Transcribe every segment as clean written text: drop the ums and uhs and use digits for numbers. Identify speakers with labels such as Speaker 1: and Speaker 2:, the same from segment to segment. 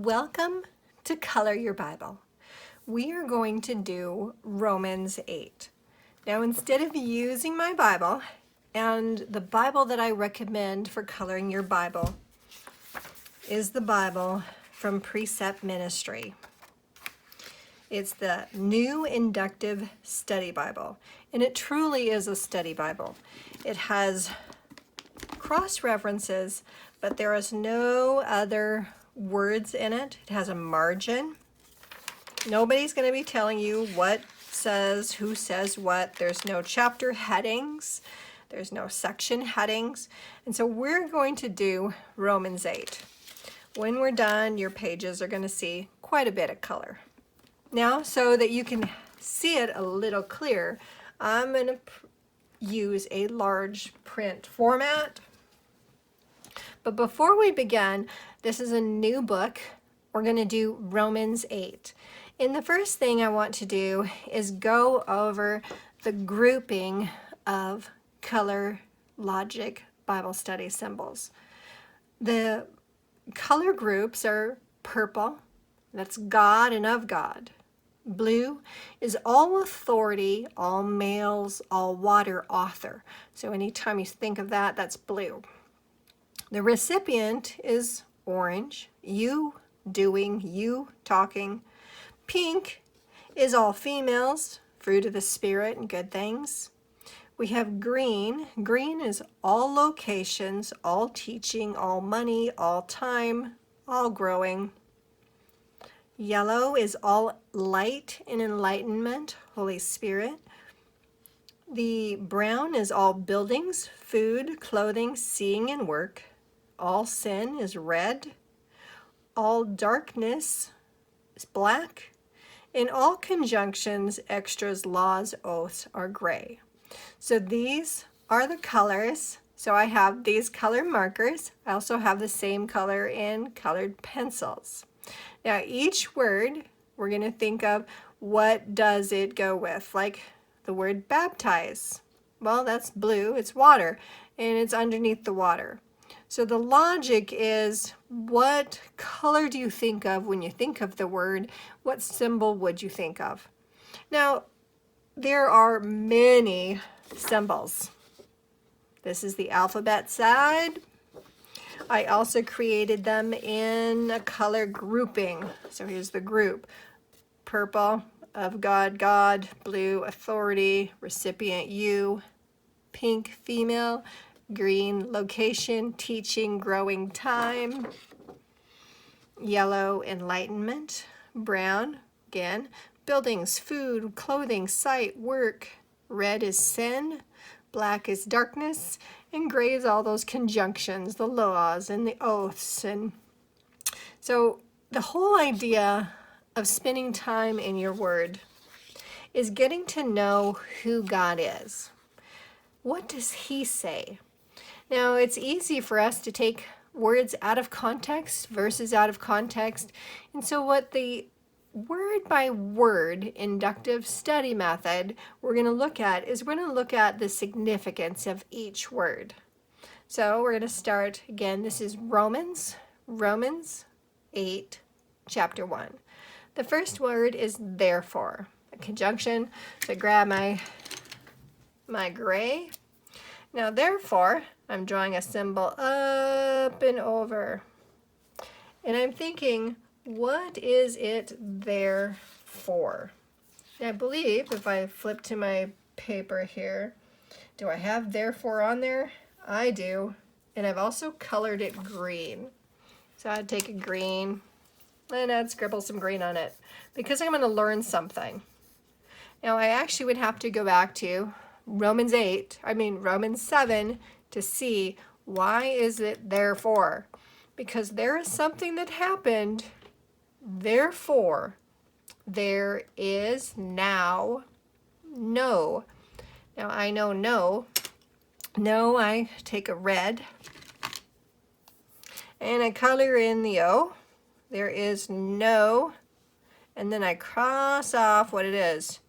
Speaker 1: Welcome to Color Your Bible. We are going to do Romans 8. Now, instead of using my Bible, and the Bible that I recommend for coloring your Bible is the Bible from Precept Ministry. It's the New Inductive Study Bible, and it truly is a study Bible. It has cross-references, but there is no other words in it. It has a margin. Nobody's going to be telling you what says, who says what. There's no chapter headings. There's no section headings. And so we're going to do Romans 8. When we're done, your pages are going to see quite a bit of color. Now, so that you can see it a little clearer, I'm going to use a large print format. But before we begin, this is a new book. We're going to do Romans 8. And the first thing I want to do is go over the grouping of color logic Bible study symbols. The color groups are purple, that's God and of God. Blue is all authority, all males, all water author. So anytime you think of that, that's blue. The recipient is orange, you doing, you talking. Pink is all females, fruit of the spirit and good things. We have green. Green is all locations, all teaching, all money, all time, all growing. Yellow is all light and enlightenment, Holy Spirit. The brown is all buildings, food, clothing, seeing, and work. All sin is red. All darkness is black. In all conjunctions, extras, laws, oaths are gray. So these are the colors. So I have these color markers. I also have the same color in colored pencils. Now each word, we're going to think of what does it go with. Like the word baptize. Well, that's blue, it's water, and it's underneath the water. So the logic is, what color do you think of when you think of the word? What symbol would you think of? Now, there are many symbols. This is the alphabet side. I also created them in a color grouping. So here's the group. Purple, of God, God. Blue, authority. Recipient, you. Pink, female. Green, location, teaching, growing time. Yellow, enlightenment. Brown, again, buildings, food, clothing, sight, work. Red is sin. Black is darkness. And gray is all those conjunctions, the laws and the oaths. And so the whole idea of spending time in your word is getting to know who God is. What does he say? Now, it's easy for us to take words out of context, verses out of context. And so what the word by word inductive study method we're going to look at is we're going to look at the significance of each word. So we're going to start again. This is Romans 8, chapter 1. The first word is therefore, a conjunction. So grab my gray. Now, therefore, I'm drawing a symbol up and over. And I'm thinking, what is it there for? And I believe if I flip to my paper here, do I have therefore on there? I do. And I've also colored it green. So I'd take a green and I'd scribble some green on it because I'm going to learn something. Now, I actually would have to go back to Romans 7 to see why is it therefore? Because there is something that happened. Therefore, there is now no. Now I know no. No, I take a red and I color in the O. There is no, and then I cross off what it is.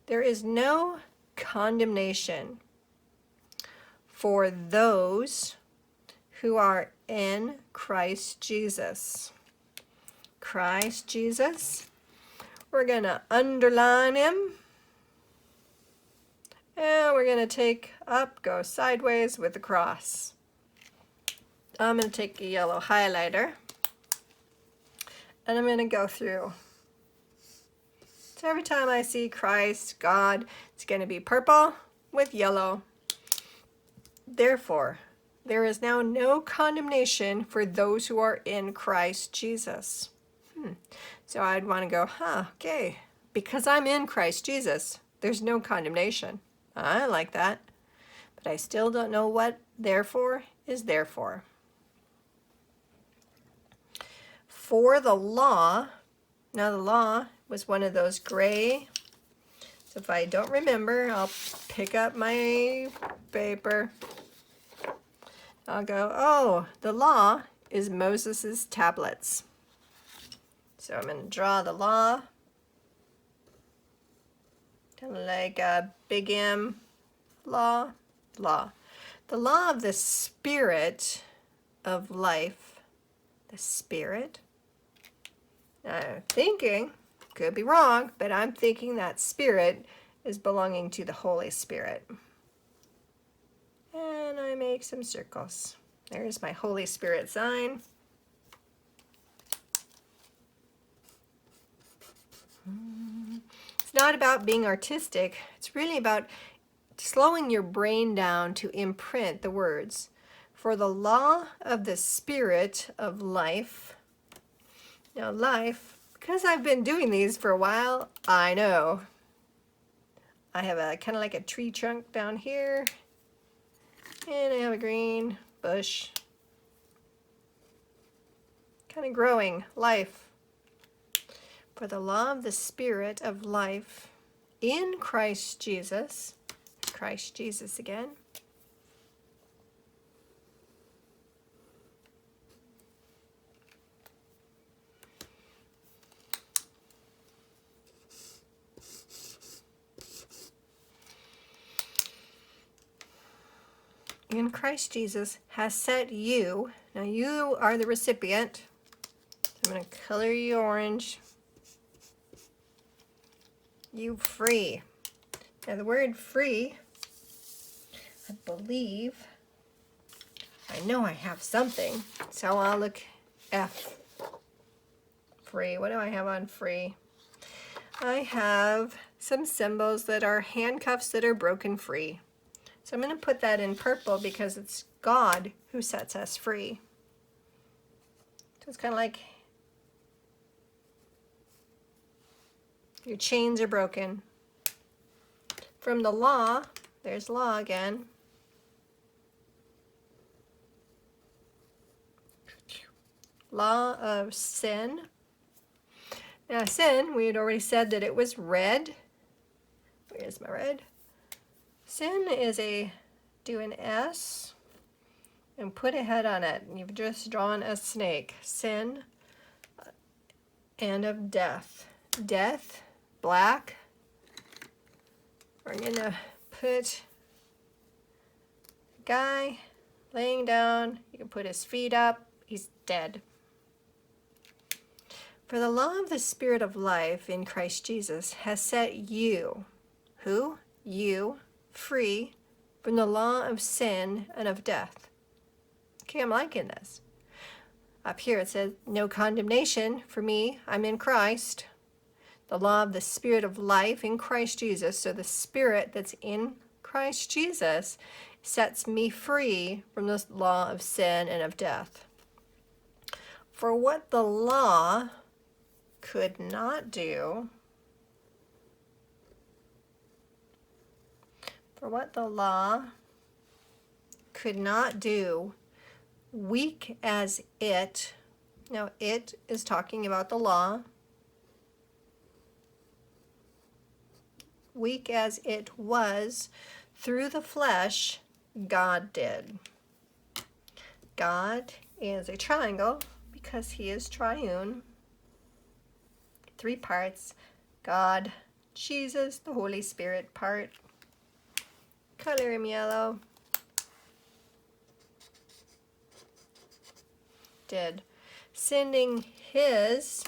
Speaker 1: There is no condemnation for those who are in Christ Jesus. Christ Jesus. We're going to underline him. And we're going to take up, go sideways with the cross. I'm going to take a yellow highlighter. And I'm going to go through. So every time I see Christ, God, it's going to be purple with yellow. Therefore, there is now no condemnation for those who are in Christ Jesus. So I'd want to go, okay, because I'm in Christ Jesus, there's no condemnation. I like that, but I still don't know what therefore is therefore. For the law, now the law was one of those gray, so if I don't remember, I'll pick up my paper. I'll go, oh, the law is Moses's tablets. So I'm going to draw the law, kind of like a big M, law. The law of the Spirit of life. The Spirit. I'm thinking, could be wrong, but I'm thinking that Spirit is belonging to the Holy Spirit. And I make some circles. There's my Holy Spirit sign. It's not about being artistic. It's really about slowing your brain down to imprint the words. For the law of the Spirit of life. Now life, because I've been doing these for a while, I know. I have a kind of like a tree trunk down here. And I have a green bush. Kind of growing life. For the law of the Spirit of life in Christ Jesus. Christ Jesus again. In Christ Jesus has set you, now you are the recipient. I'm going to color you orange. You free. Now the word free, I believe, I know I have something, so I'll look F. Free, what do I have on free? I have some symbols that are handcuffs that are broken free. So I'm going to put that in purple because it's God who sets us free. So it's kind of like your chains are broken. From the law, there's law again. Law of sin. Now sin, we had already said that it was red. Where's my red? Sin is do an S and put a head on it. You've just drawn a snake. Sin and of death. Death, black. We're gonna put a guy laying down. You can put his feet up. He's dead. For the law of the Spirit of life in Christ Jesus has set you, who? You, free from the law of sin and of death. Okay, I'm liking this. Up here it says, no condemnation for me. I'm in Christ. The law of the Spirit of life in Christ Jesus. So the Spirit that's in Christ Jesus sets me free from the law of sin and of death. For what the law could not do, weak as it, now it is talking about the law, weak as it was, through the flesh, God did. God is a triangle because he is triune. 3 parts, God, Jesus, the Holy Spirit part. Color him yellow. Did. sending his,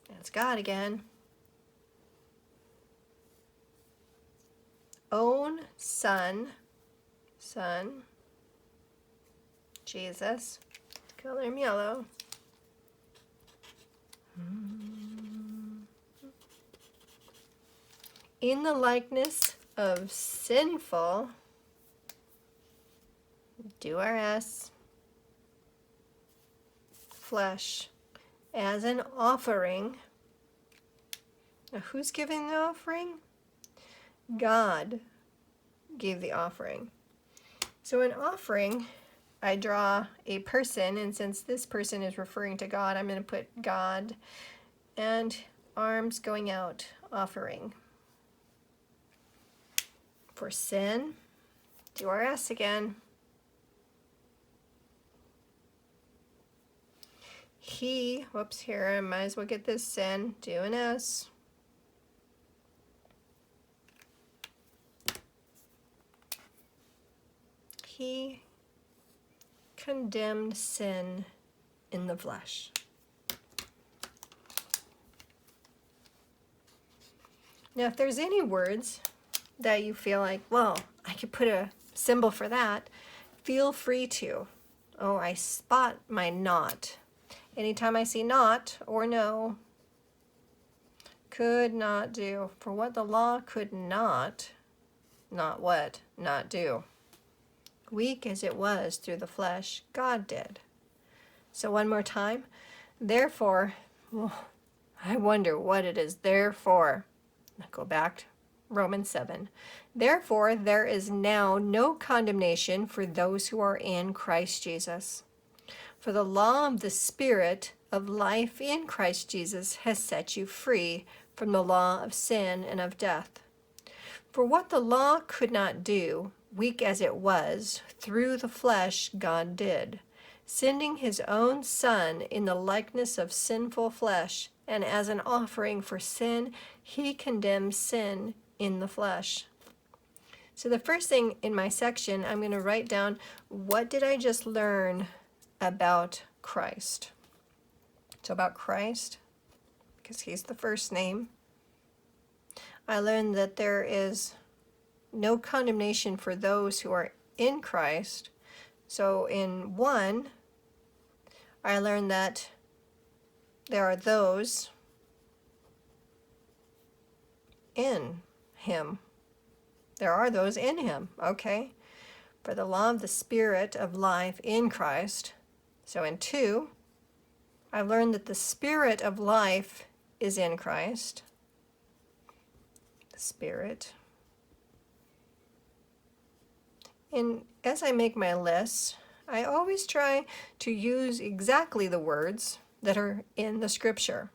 Speaker 1: that's God again, own son, Jesus, color him yellow, in the likeness of sinful, DRS, flesh, as an offering. Now, who's giving the offering? God gave the offering. So an offering, I draw a person, and since this person is referring to God, I'm going to put God and arms going out, offering. For sin, do our S again. He, whoops, here, I might as well get this sin, do an S. He condemned sin in the flesh. Now, if there's any words that you feel like, well, I could put a symbol for that, feel free to. Oh, I spot my not. Anytime I see not or no, could not do. For what the law could not what? Not do. Weak as it was through the flesh, God did. So one more time. Therefore, well, I wonder what it is therefore. I'll go back to Romans 7. Therefore, there is now no condemnation for those who are in Christ Jesus. For the law of the Spirit of life in Christ Jesus has set you free from the law of sin and of death. For what the law could not do, weak as it was, through the flesh God did, sending his own Son in the likeness of sinful flesh, and as an offering for sin, he condemns sin in the flesh. So the first thing in my section, I'm going to write down, what did I just learn about Christ? So about Christ, because he's the first name, I learned that there is no condemnation for those who are in Christ. So in 1, I learned that there are those in him. There are those in him, okay? For the law of the Spirit of life in Christ. So in 2, I learned that the Spirit of life is in Christ. The Spirit. And as I make my lists, I always try to use exactly the words that are in the scripture.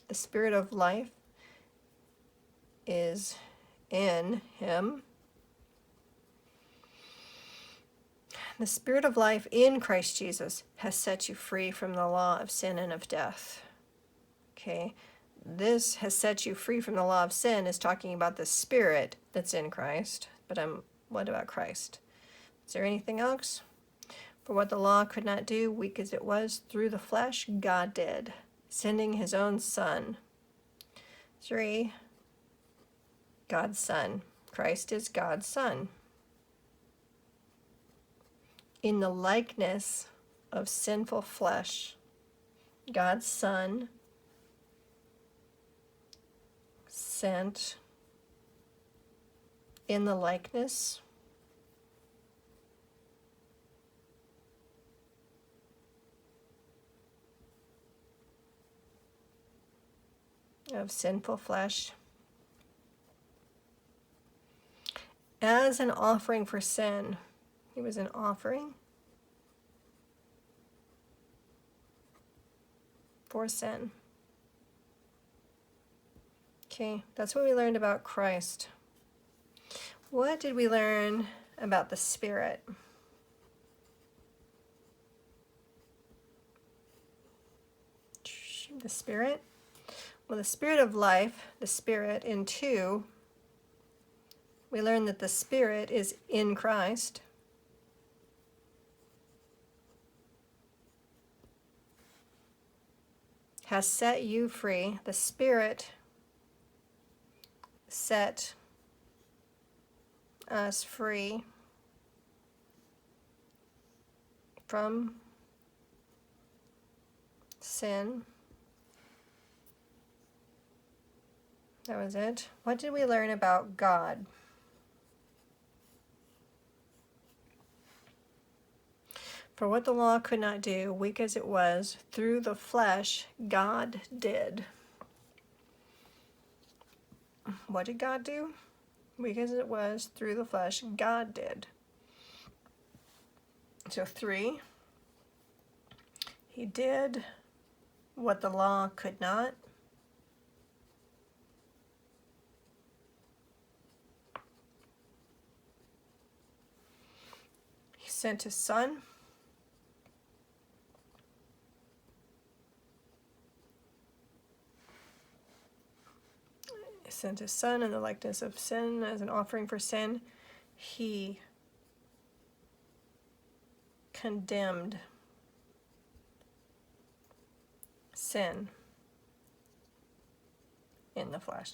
Speaker 1: The Spirit of life is in him. The Spirit of life in Christ Jesus has set you free from the law of sin and of death. Okay, this has set you free from the law of sin is talking about the Spirit that's in Christ. But what about Christ? Is there anything else? For what the law could not do, weak as it was, through the flesh, God did, sending his own Son. 3, God's Son. Christ is God's Son. In the likeness of sinful flesh, God's Son sent in the likeness of sinful flesh as an offering for sin. He was an offering for sin. Okay, that's what we learned about Christ. What did we learn about the Spirit? The Spirit? Well, the Spirit of life, the Spirit in 2, we learn that the Spirit is in Christ. has set you free. The Spirit set us free from sin. That was it. What did we learn about God? For what the law could not do, weak as it was, through the flesh, God did. What did God do? Weak as it was, through the flesh, God did. So 3, he did what the law could not. He sent his Son. He sent his Son in the likeness of sin as an offering for sin. He condemned sin in the flesh.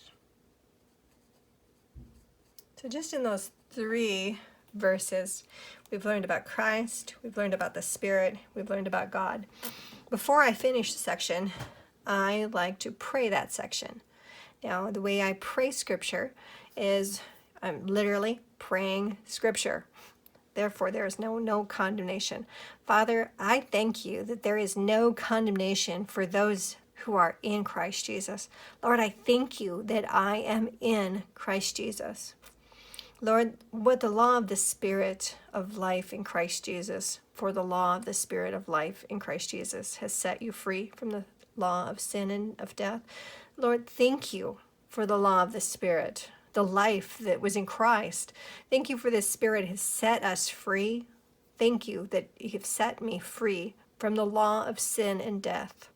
Speaker 1: So just in those 3 verses, we've learned about Christ, we've learned about the Spirit, we've learned about God. Before I finish the section, I like to pray that section. Now, the way I pray Scripture is I'm literally praying Scripture. Therefore, there is no condemnation. Father, I thank you that there is no condemnation for those who are in Christ Jesus. Lord, I thank you that I am in Christ Jesus. Lord, what the law of the Spirit of life in Christ Jesus, for the law of the Spirit of life in Christ Jesus has set you free from the law of sin and of death. Lord, thank you for the law of the Spirit, the life that was in Christ. Thank you for the Spirit has set us free. Thank you that you have set me free from the law of sin and death.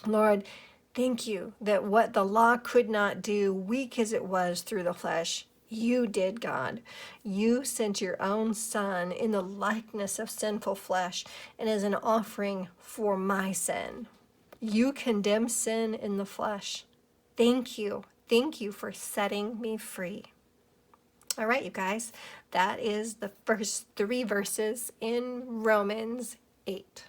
Speaker 1: Lord, thank you that what the law could not do, weak as it was through the flesh, you did, God. You sent your own Son in the likeness of sinful flesh and as an offering for my sin. You condemn sin in the flesh. Thank you. Thank you for setting me free. All right, you guys, that is the first 3 verses in Romans 8.